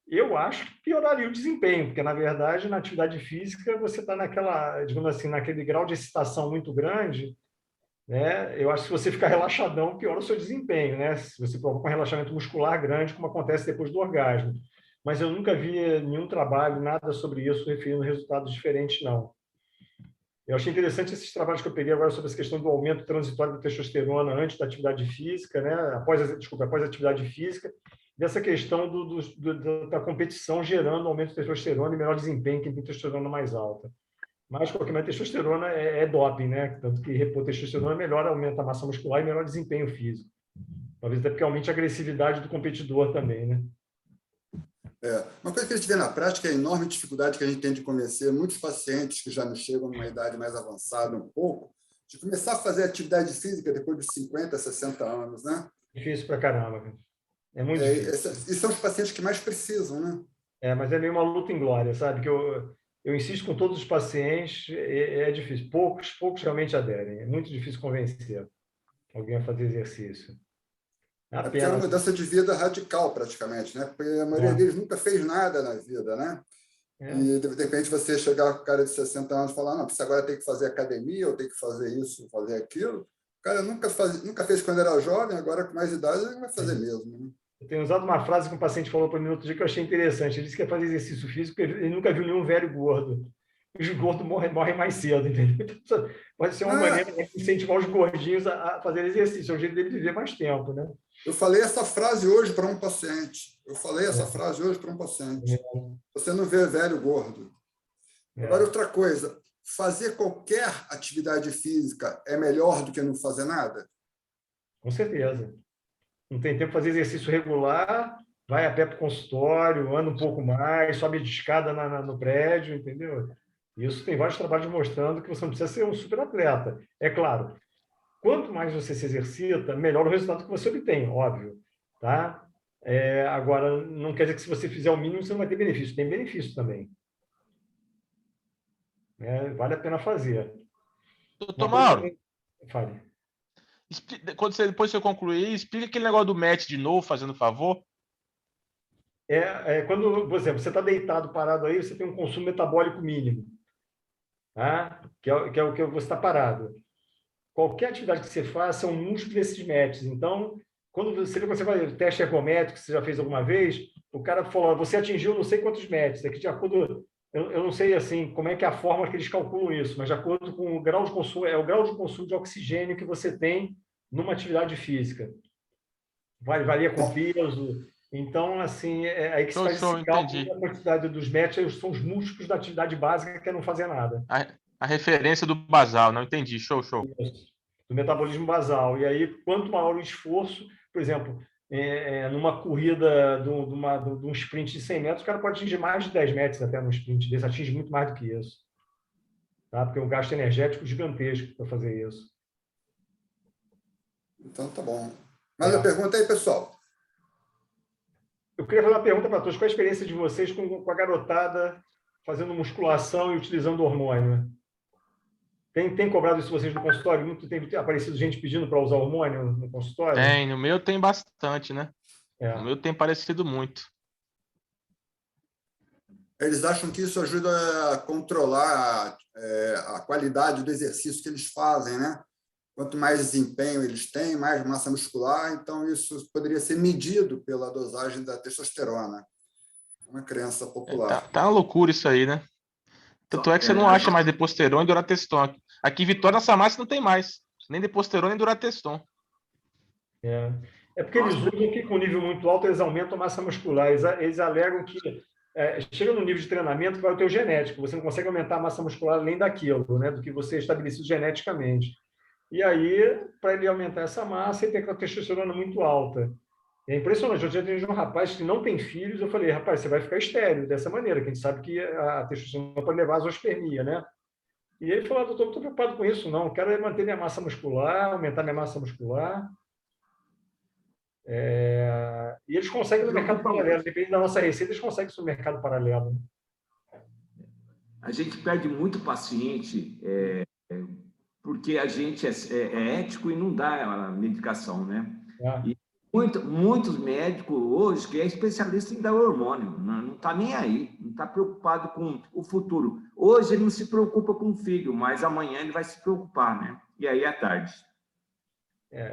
eu acho que pioraria o desempenho, porque, na verdade, na atividade física, você está naquela, digamos assim, naquele grau de excitação muito grande, né? Eu acho que se você ficar relaxadão, piora o seu desempenho, né? Se você provoca um relaxamento muscular grande, como acontece depois do orgasmo. Mas eu nunca vi nenhum trabalho, nada sobre isso, referindo resultados diferentes, não. Eu achei interessante esses trabalhos que eu peguei agora sobre essa questão do aumento transitório da testosterona antes da atividade física, né? após a atividade física, dessa questão da competição gerando aumento de testosterona e melhor desempenho quem tem testosterona mais alta. Mas, qualquer maneira, testosterona é doping, né? Tanto que repor testosterona melhora, aumenta a massa muscular e melhora o desempenho físico. Talvez até porque aumente a agressividade do competidor também, né? Uma coisa que a gente vê na prática é a enorme dificuldade que a gente tem de convencer muitos pacientes que já nos chegam numa idade mais avançada um pouco, de começar a fazer atividade física depois de 50, 60 anos, né? Difícil pra caramba, cara. É muito difícil. E são os pacientes que mais precisam, né? Mas é meio uma luta em glória, sabe? Que eu insisto com todos os pacientes, é difícil. Poucos realmente aderem. É muito difícil convencer alguém a fazer exercício. É Porque é uma apenas. mudança de vida radical, praticamente, né? Porque a maioria deles nunca fez nada na vida, né? E, de repente, você chegar com o cara de 60 anos e falar, não, você agora tem que fazer academia, ou tem que fazer isso, fazer aquilo. O cara nunca fez quando era jovem, agora com mais idade ele vai fazer mesmo, né? Eu tenho usado uma frase que um paciente falou para mim no outro dia que eu achei interessante. Ele disse que ia fazer exercício físico porque ele nunca viu nenhum velho gordo. Os gordos morrem mais cedo, entendeu? Então, pode ser uma maneira de incentivar os gordinhos a fazer exercício. É um jeito dele viver mais tempo, né? Eu falei essa frase hoje para um paciente. Você não vê velho gordo. Agora, outra coisa. Fazer qualquer atividade física é melhor do que não fazer nada? Com certeza. Não tem tempo para fazer exercício regular, vai a pé para o consultório, anda um pouco mais, sobe de escada no prédio, entendeu? Isso tem vários trabalhos mostrando que você não precisa ser um super atleta. É claro, quanto mais você se exercita, melhor o resultado que você obtém, óbvio. Tá? Agora, não quer dizer que se você fizer o mínimo, você não vai ter benefício. Tem benefício também. Vale a pena fazer. Doutor Mauro, Fale. depois que eu concluir, explica aquele negócio do match de novo, fazendo favor. Quando, por exemplo, você está deitado, parado aí, você tem um consumo metabólico mínimo, tá? que é o que você está parado. Qualquer atividade que você faça são múltiplos desses matches. Então, quando você vai teste ergométrico, que você já fez alguma vez, o cara falou, você atingiu não sei quantos matches. Aqui, de acordo, eu não sei assim como é que é a forma que eles calculam isso, mas de acordo com o grau de consumo, é o grau de consumo de oxigênio que você tem numa atividade física. Varia com peso. Então, assim, aí que se faz esse cálculo da quantidade dos matches, são os múltiplos da atividade básica, que é não fazer nada. A referência do basal, não entendi. Show. Isso, do metabolismo basal. E aí, quanto maior o esforço, por exemplo, numa corrida de um sprint de 100 metros, o cara pode atingir mais de 10 metros até no sprint desse, atinge muito mais do que isso. Tá? Porque é um gasto energético gigantesco para fazer isso. Então, tá bom. Mais uma pergunta aí, pessoal. Eu queria fazer uma pergunta para todos. Qual a experiência de vocês com a garotada fazendo musculação e utilizando hormônio? Tem cobrado isso vocês no consultório? Muito tem aparecido gente pedindo para usar hormônio no consultório? Tem, no meu tem bastante, né? No meu tem aparecido muito. Eles acham que isso ajuda a controlar a qualidade do exercício que eles fazem, né? Quanto mais desempenho eles têm, mais massa muscular, então isso poderia ser medido pela dosagem da testosterona. É uma crença popular. Tá uma loucura isso aí, né? Tanto é que você não acha mais Deposteron e Durateston. Aqui em Vitória, nessa massa não tem mais. Nem Deposteron, nem Durateston. É porque eles usam que com nível muito alto eles aumentam a massa muscular. Eles alegam que chega no nível de treinamento que vai o teu genético. Você não consegue aumentar a massa muscular além daquilo, né? Do que você é estabelecido geneticamente. E aí, para ele aumentar essa massa, ele tem aquela testosterona muito alta. É impressionante. Eu já tive um rapaz que não tem filhos. Eu falei, rapaz, você vai ficar estéril dessa maneira, que a gente sabe que a testosterona pode levar à zoospermia, né? E ele falou, doutor, não estou preocupado com isso, não. Eu quero manter minha massa muscular, aumentar minha massa muscular. E eles conseguem no mercado paralelo. Dependendo da nossa receita, eles conseguem isso no mercado paralelo. A gente perde muito paciente porque a gente é ético e não dá a medicação, né? E muitos médicos hoje que é especialista em dar hormônio, não está nem aí, não está preocupado com o futuro. Hoje ele não se preocupa com o filho, mas amanhã ele vai se preocupar, né? E aí é tarde.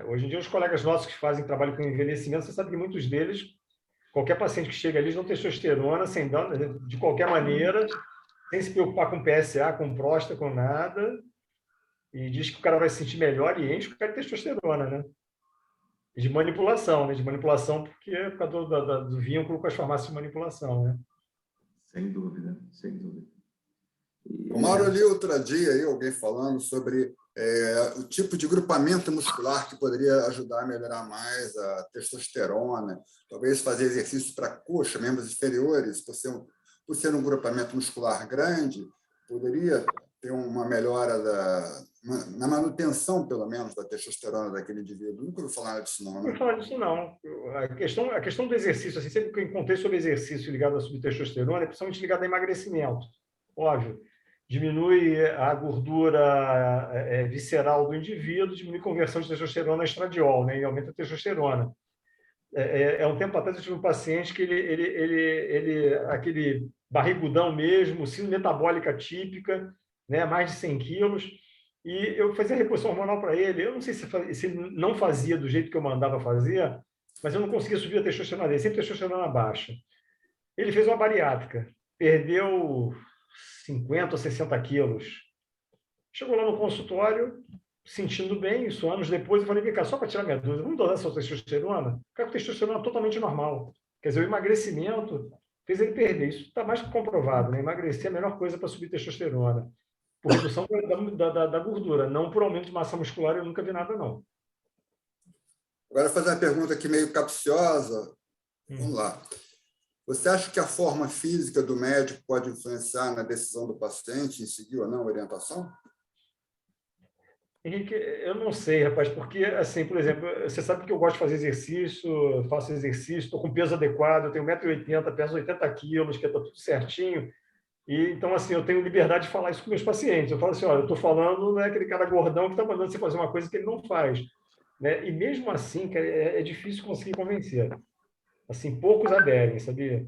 Hoje em dia, os colegas nossos que fazem trabalho com envelhecimento, você sabe que muitos deles, qualquer paciente que chega ali, eles dão testosterona sem dano, de qualquer maneira, sem se preocupar com PSA, com próstata, com nada, e diz que o cara vai se sentir melhor e enche o cara de testosterona, né? De manipulação, né? De manipulação porque é por causa do vínculo com as farmácias de manipulação, né? Sem dúvida, sem dúvida. Mauro, eu li outro dia aí alguém falando sobre o tipo de grupamento muscular que poderia ajudar a melhorar mais a testosterona, talvez fazer exercício para coxa, membros inferiores, por ser um grupamento muscular grande, poderia ter uma melhora na manutenção, pelo menos, da testosterona daquele indivíduo. Nunca ouvi falar disso, não. Não vou falar disso, não. A questão do exercício, assim, sempre que eu encontrei sobre exercício ligado à subtestosterona, é principalmente ligado ao emagrecimento. Óbvio, diminui a gordura visceral do indivíduo, diminui a conversão de testosterona a estradiol, né, e aumenta a testosterona. Um tempo atrás eu tive um paciente que aquele barrigudão mesmo, síndrome metabólica típica, né, mais de 100 quilos, e eu fazia reposição hormonal para ele. Eu não sei se ele não fazia do jeito que eu mandava fazer, mas eu não conseguia subir a testosterona dele, sempre testosterona baixa. Ele fez uma bariátrica, perdeu 50 ou 60 quilos. Chegou lá no consultório, sentindo bem, isso anos depois, eu falei, vem cá, só para tirar minha dúvida, vamos dosar sua testosterona? O cara com testosterona totalmente normal. Quer dizer, o emagrecimento fez ele perder. Isso está mais que comprovado, né? Emagrecer é a melhor coisa para subir testosterona. Por redução da gordura, não por aumento de massa muscular, eu nunca vi nada, não. Agora, fazer uma pergunta aqui meio capciosa. Vamos lá. Você acha que a forma física do médico pode influenciar na decisão do paciente em seguir ou não a orientação? Henrique, eu não sei, rapaz, porque, assim, por exemplo, você sabe que eu gosto de fazer exercício, faço exercício, estou com peso adequado, eu tenho 1,80 m, peso 80 quilos, que está tudo certinho. E, então, assim, eu tenho liberdade de falar isso com meus pacientes. Eu falo assim, olha, eu estou falando, não é aquele cara gordão que está mandando você fazer uma coisa que ele não faz. Né? E mesmo assim, cara, é difícil conseguir convencer. Assim, poucos aderem, sabia?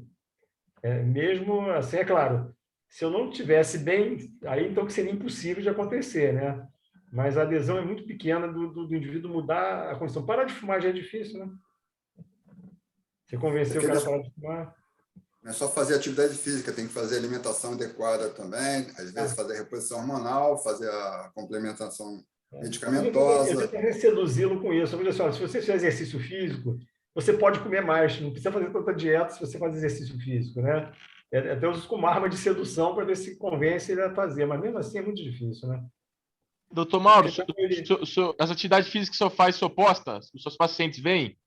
Mesmo assim, é claro, se eu não tivesse bem, aí então que seria impossível de acontecer, né? Mas a adesão é muito pequena do indivíduo mudar a condição. Parar de fumar já é difícil, né? Você convencer o cara a parar de fumar. Não é só fazer atividade física, tem que fazer alimentação adequada também, às vezes fazer reposição hormonal, fazer a complementação medicamentosa. Eu tento seduzi-lo com isso. Eu digo assim, olha, se você fizer exercício físico, você pode comer mais, não precisa fazer tanta dieta se você faz exercício físico, né? Até uso como arma de sedução para ver se convence ele a fazer, mas mesmo assim é muito difícil, né? Doutor Mauro, as atividades físicas que o senhor faz, o senhor posta? Os seus pacientes vêm?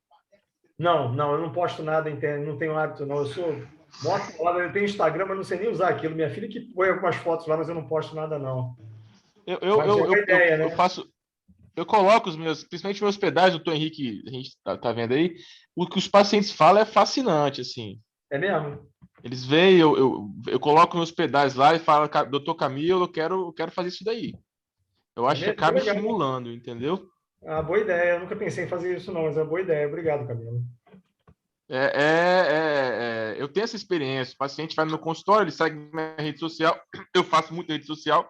Não, eu não posto nada, não tenho hábito, não. Eu tenho Instagram, mas não sei nem usar aquilo. Minha filha que põe algumas fotos lá, mas eu não posto nada, não. Eu coloco principalmente meus pedais, o doutor Henrique, a gente tá vendo aí, o que os pacientes falam é fascinante, assim. É mesmo? Eles veem, eu coloco meus pedais lá e falo, doutor Camilo, eu quero fazer isso daí. Eu acho que acaba estimulando, entendeu? Boa ideia. Eu nunca pensei em fazer isso, não, mas é uma boa ideia. Obrigado, Camilo. Eu tenho essa experiência. O paciente vai no meu consultório, ele segue minha rede social, eu faço muita rede social.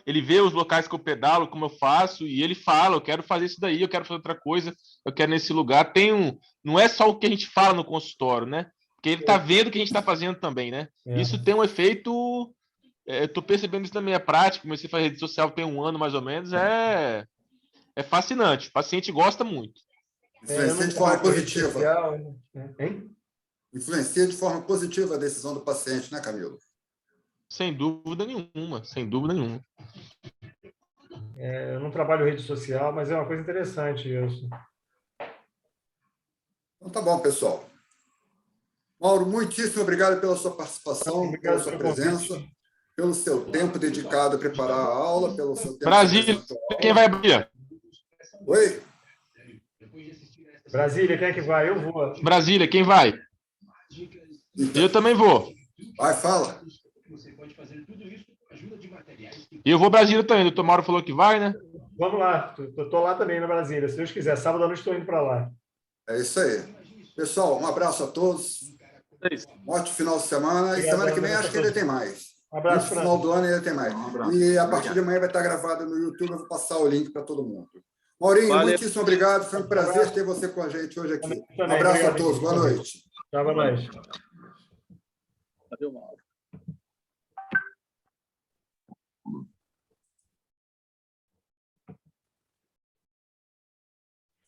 Ele vê os locais que eu pedalo, como eu faço, e ele fala, eu quero fazer isso daí, eu quero fazer outra coisa, eu quero nesse lugar. Não é só o que a gente fala no consultório, né? Porque ele está vendo o que a gente está fazendo também, né? Isso tem um efeito... eu estou percebendo isso na minha prática, comecei a fazer rede social tem 1 ano, mais ou menos, é fascinante. O paciente gosta muito. Influencia de forma positiva. Influencia de forma positiva a decisão do paciente, né, Camilo? Sem dúvida nenhuma, sem dúvida nenhuma. Eu não trabalho rede social, mas é uma coisa interessante isso. Então tá bom, pessoal. Mauro, muitíssimo obrigado pela sua participação, pela sua presença, pelo seu tempo dedicado a preparar a aula, pelo seu tempo... Brasília, quem vai abrir? Oi? Brasília, quem é que vai? Eu vou. Brasília, quem vai? Então, eu também vou. Vai, fala. E eu vou para Brasília também, o doutor Mauro falou que vai, né? Vamos lá, estou lá também na Brasília, se Deus quiser. Sábado à noite estou indo para lá. É isso aí. Pessoal, um abraço a todos. É isso. Um ótimo final de semana. Obrigado, E semana que vem André, acho que ainda tem mais. Um abraço, No final do ano ainda tem mais. Um abraço. E a partir de amanhã vai estar gravado no YouTube. Eu vou passar o link para todo mundo. Maurinho, Valeu. muitíssimo obrigado. Foi um prazer ter você com a gente hoje aqui. Também, Um abraço a obrigado. todos. Boa noite. Tchau, boa noite. Valeu, Mauro.